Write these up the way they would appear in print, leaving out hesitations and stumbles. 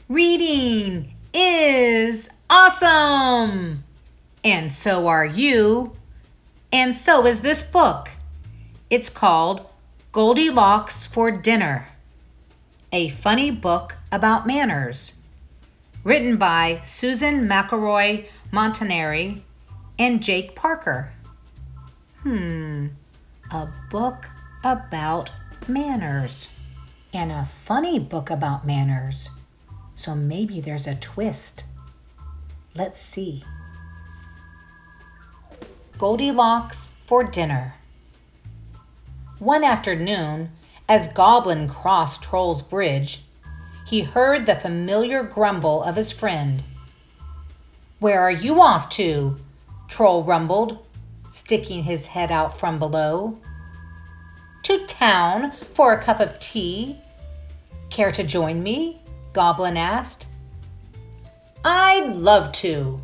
Reading is awesome! And so are you. And so is this book. It's called Goldilocks for Dinner, a funny book about manners, written by Susan McElroy Montanari and Jake Parker. A book about manners. And a funny book about manners. So maybe there's a twist. Let's see. Goldilocks for Dinner. One afternoon, as Goblin crossed Troll's bridge, he heard the familiar grumble of his friend. "Where are you off to?" Troll rumbled, sticking his head out from below. "To town for a cup of tea. Care to join me?" Goblin asked. "I'd love to,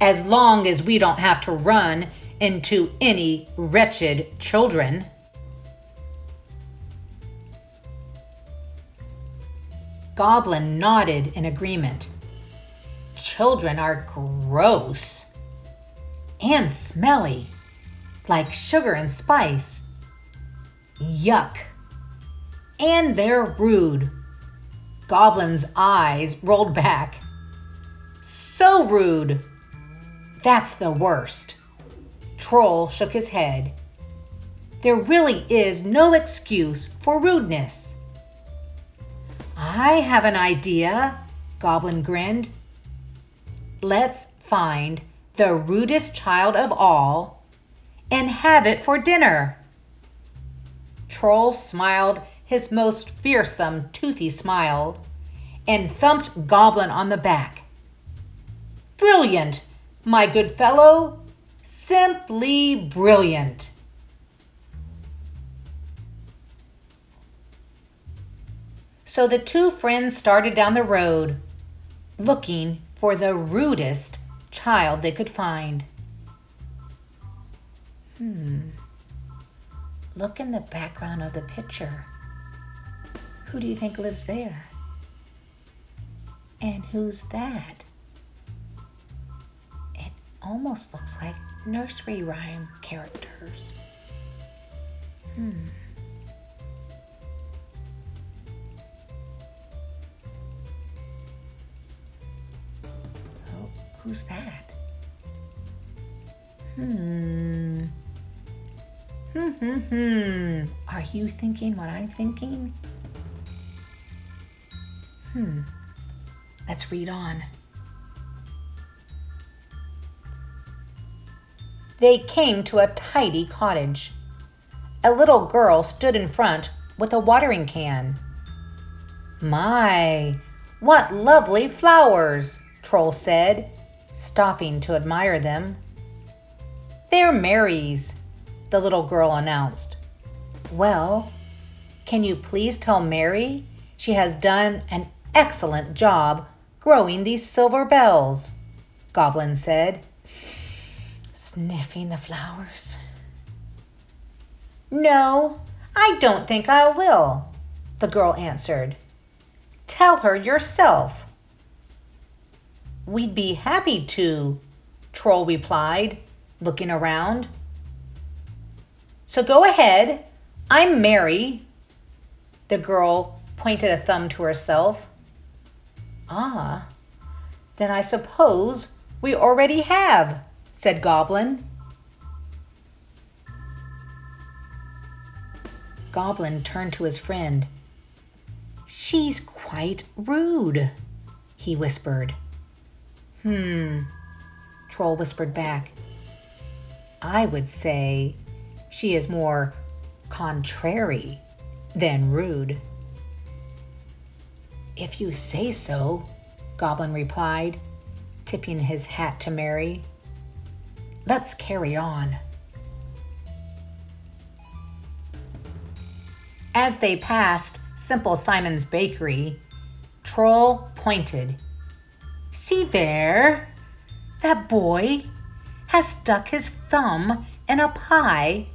as long as we don't have to run into any wretched children." Goblin nodded in agreement. Children are gross and smelly, like sugar and spice. Yuck. And they're rude. Goblin's eyes rolled back. So rude. That's the worst. Troll shook his head. There really is no excuse for rudeness. "I have an idea," Goblin grinned. "Let's find the rudest child of all and have it for dinner." Troll smiled his most fearsome, toothy smile and thumped Goblin on the back. "Brilliant, my good fellow. Simply brilliant." So the two friends started down the road, looking for the rudest child they could find. Look in the background of the picture. Who do you think lives there? And who's that? It almost looks like nursery rhyme characters. Oh, who's that? Are you thinking what I'm thinking? Let's read on. They came to a tidy cottage. A little girl stood in front with a watering can. "My, what lovely flowers," Troll said, stopping to admire them. "They're Mary's," the little girl announced. "Well, can you please tell Mary she has done an excellent job growing these silver bells?" Goblin said, sniffing the flowers. "No, I don't think I will," the girl answered. "Tell her yourself." "We'd be happy to," Troll replied, looking around. "So go ahead. I'm Mary." The girl pointed a thumb to herself. "Ah, then I suppose we already have," said Goblin. Goblin turned to his friend. "She's quite rude," he whispered. Troll whispered back. "I would say she is more contrary than rude." "If you say so," Goblin replied, tipping his hat to Mary. "Let's carry on." As they passed Simple Simon's bakery, Troll pointed. "See there? That boy has stuck his thumb in a pie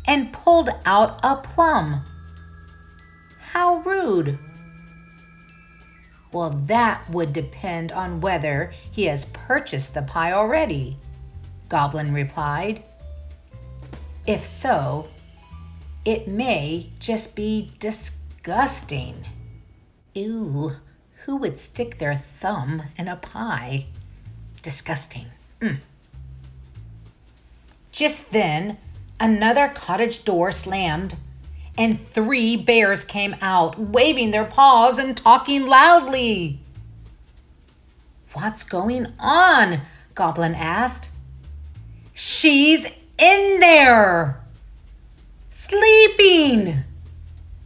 and pulled out a plum. How rude." Well, that would depend on whether he has purchased the pie already, Goblin replied. If so, it may just be disgusting. Ew, who would stick their thumb in a pie? Disgusting. Just then, another cottage door slammed, and 3 bears came out, waving their paws and talking loudly. What's going on? Goblin asked. She's in there, sleeping,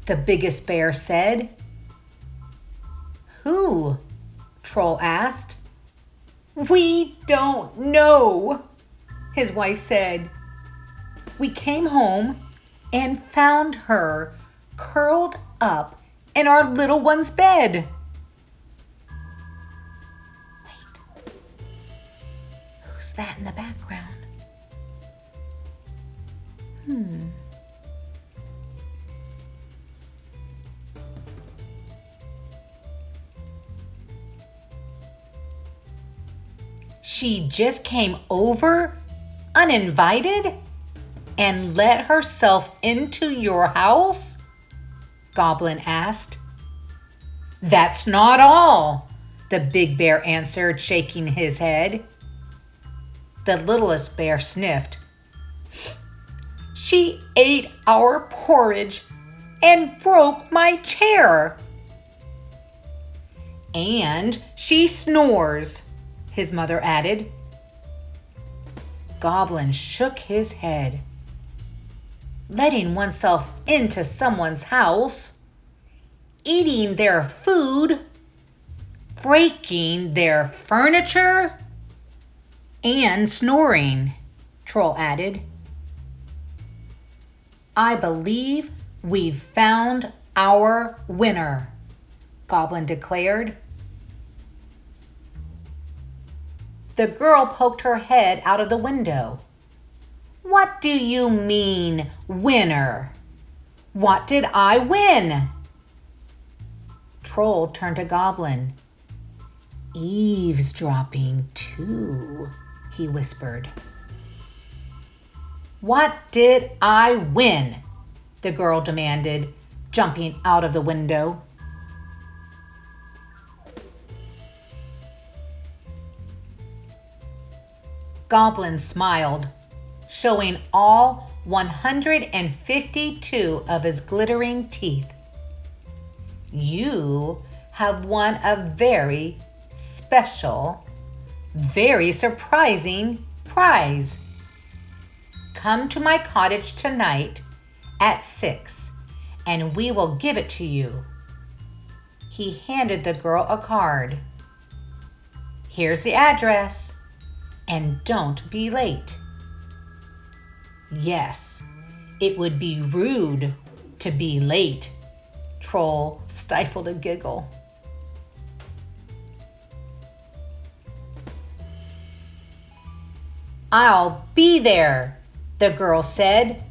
the biggest bear said. Who? Troll asked. We don't know, his wife said. We came home and found her curled up in our little one's bed. Wait, who's that in the background? She just came over uninvited and let herself into your house? Goblin asked. That's not all, the big bear answered, shaking his head. The littlest bear sniffed. She ate our porridge and broke my chair. And she snores, his mother added. Goblin shook his head. Letting oneself into someone's house, eating their food, breaking their furniture, and snoring, Troll added. I believe we've found our winner, Goblin declared. The girl poked her head out of the window. What do you mean, winner? What did I win? Troll turned to Goblin. Eavesdropping too, he whispered. What did I win? The girl demanded, jumping out of the window. Goblin smiled, showing all 152 of his glittering teeth. You have won a very special, very surprising prize. Come to my cottage tonight at 6, and we will give it to you. He handed the girl a card. Here's the address. And don't be late. Yes, it would be rude to be late. Troll stifled a giggle. I'll be there, the girl said,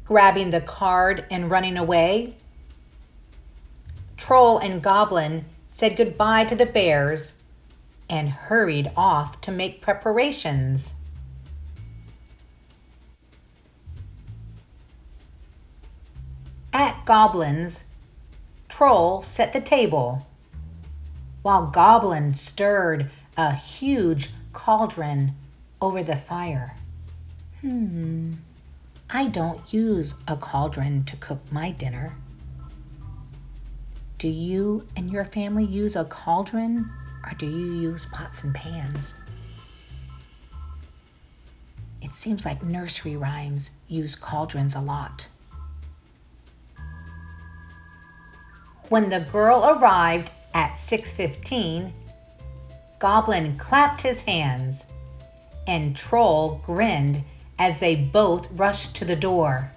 grabbing the card and running away. Troll and Goblin said goodbye to the bears and hurried off to make preparations. At Goblin's, Troll set the table, while Goblin stirred a huge cauldron over the fire. I don't use a cauldron to cook my dinner. Do you and your family use a cauldron? Or do you use pots and pans? It seems like Nursery Rhymes use cauldrons a lot. When the girl arrived at 6:15, Goblin clapped his hands, and Troll grinned as they both rushed to the door.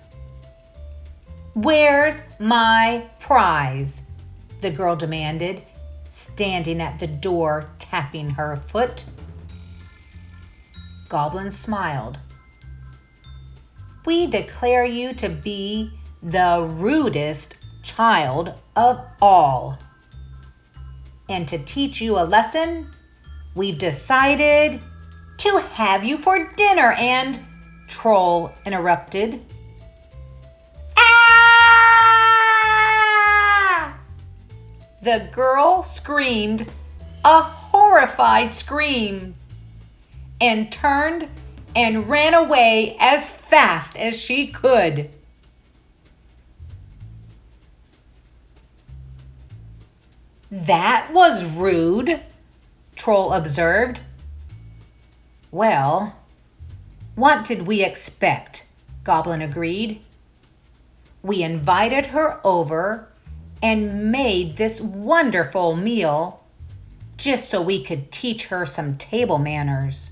Where's my prize? The girl demanded, standing at the door, tapping her foot. Goblin smiled. We declare you to be the rudest child of all. And to teach you a lesson, we've decided to have you for dinner. And Troll interrupted. Ah! The girl screamed a horrified scream and turned and ran away as fast as she could. That was rude, Troll observed. Well, what did we expect? Goblin agreed. We invited her over and made this wonderful meal just so we could teach her some table manners.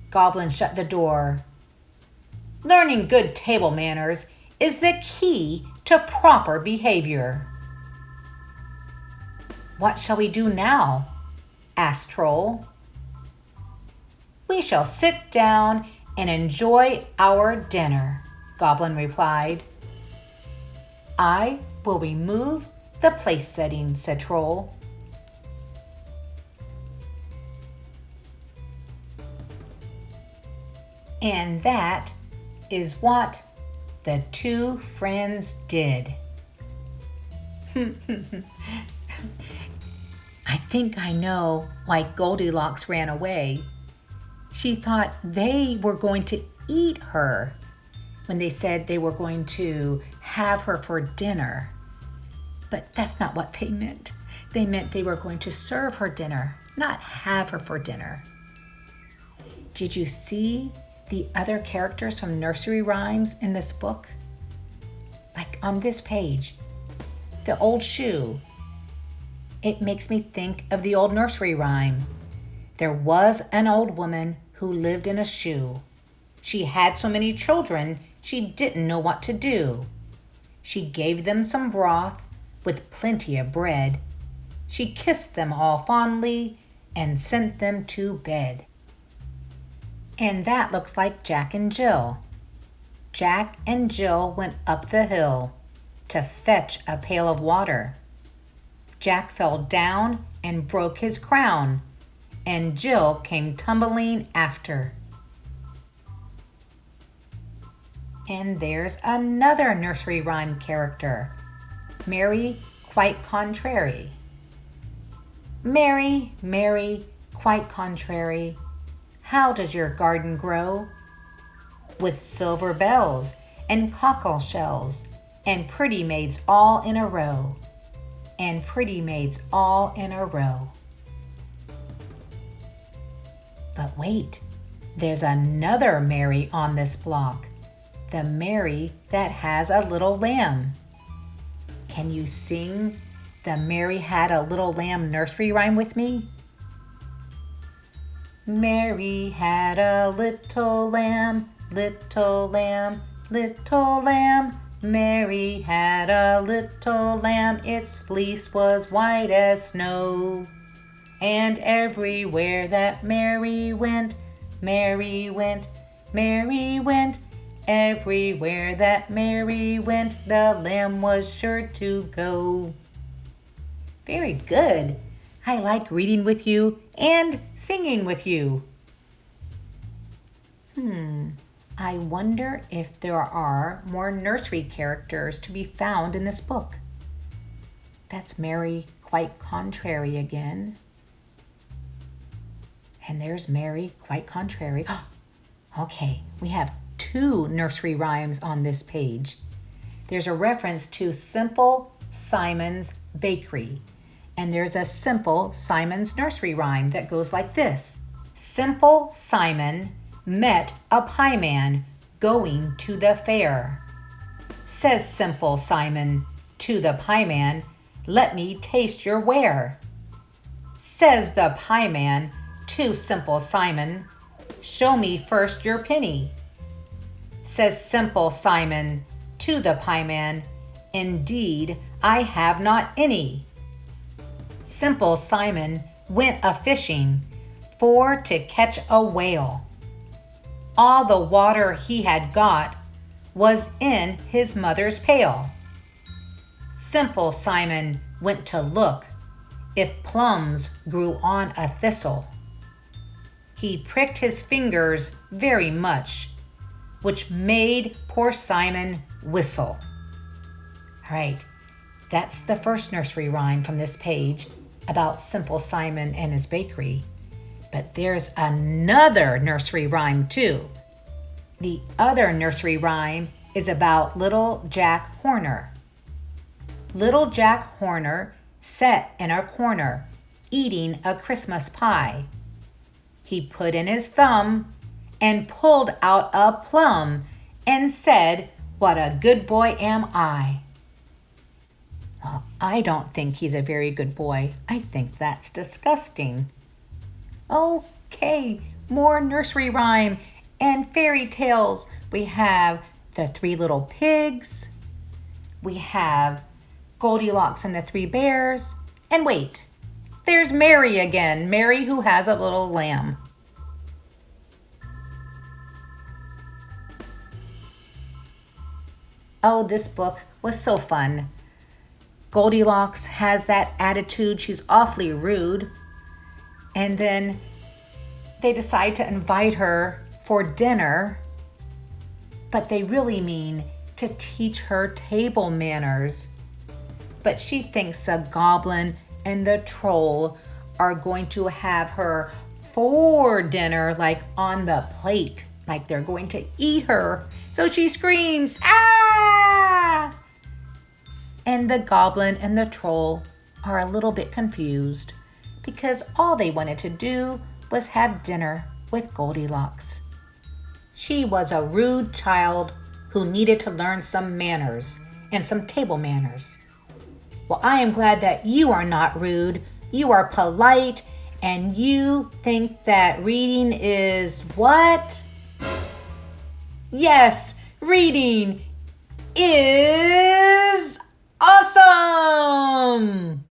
Goblin shut the door. Learning good table manners is the key to proper behavior. What shall we do now? Asked Troll. We shall sit down and enjoy our dinner, Goblin replied. I will remove the place setting, said Troll. And that is what the two friends did. I think I know why Goldilocks ran away. She thought they were going to eat her when they said they were going to have her for dinner. But that's not what they meant. They meant they were going to serve her dinner, not have her for dinner. Did you see the other characters from Nursery Rhymes in this book? Like on this page, the old shoe. It makes me think of the old nursery rhyme. There was an old woman who lived in a shoe. She had so many children, she didn't know what to do. She gave them some broth with plenty of bread. She kissed them all fondly and sent them to bed. And that looks like Jack and Jill. Jack and Jill went up the hill to fetch a pail of water. Jack fell down and broke his crown, and Jill came tumbling after. And there's another nursery rhyme character, Mary, quite contrary. Mary, Mary, quite contrary, how does your garden grow? With silver bells and cockle shells and pretty maids all in a row. And pretty maids all in a row. But wait, there's another Mary on this block. The Mary that has a little lamb. Can you sing the Mary Had a Little Lamb nursery rhyme with me? Mary had a little lamb, little lamb, little lamb. Mary had a little lamb, its fleece was white as snow. And everywhere that Mary went, Mary went, Mary went. Everywhere that Mary went, the lamb was sure to go. Very good. I like reading with you and singing with you. I wonder if there are more nursery characters to be found in this book. That's Mary, quite contrary again. And there's Mary, quite contrary. Okay, we have 2 nursery rhymes on this page. There's a reference to Simple Simon's Bakery. And there's a Simple Simon's nursery rhyme that goes like this. Simple Simon met a pie man going to the fair. Says Simple Simon to the pie man, let me taste your ware. Says the pie man to Simple Simon, show me first your penny. Says Simple Simon to the pie man, indeed I have not any. Simple Simon went a-fishing for to catch a whale. All the water he had got was in his mother's pail. Simple Simon went to look if plums grew on a thistle. He pricked his fingers very much, which made poor Simon whistle. All right, that's the first nursery rhyme from this page about Simple Simon and his bakery. But there's another nursery rhyme too. The other nursery rhyme is about little Jack Horner. Little Jack Horner sat in a corner eating a Christmas pie. He put in his thumb and pulled out a plum and said, "What a good boy am I." Well, I don't think he's a very good boy. I think that's disgusting. Okay, more nursery rhyme and fairy tales. We have the Three Little Pigs. We have Goldilocks and the Three Bears. And wait, there's Mary again. Mary who has a little lamb. Oh, this book was so fun. Goldilocks has that attitude. She's awfully rude. And then they decide to invite her for dinner, but they really mean to teach her table manners. But she thinks the goblin and the troll are going to have her for dinner, like on the plate, like they're going to eat her. So she screams, "Ah!" And the goblin and the troll are a little bit confused because all they wanted to do was have dinner with Goldilocks. She was a rude child who needed to learn some manners and some table manners. Well, I am glad that you are not rude. You are polite and you think that reading is what? Yes, reading is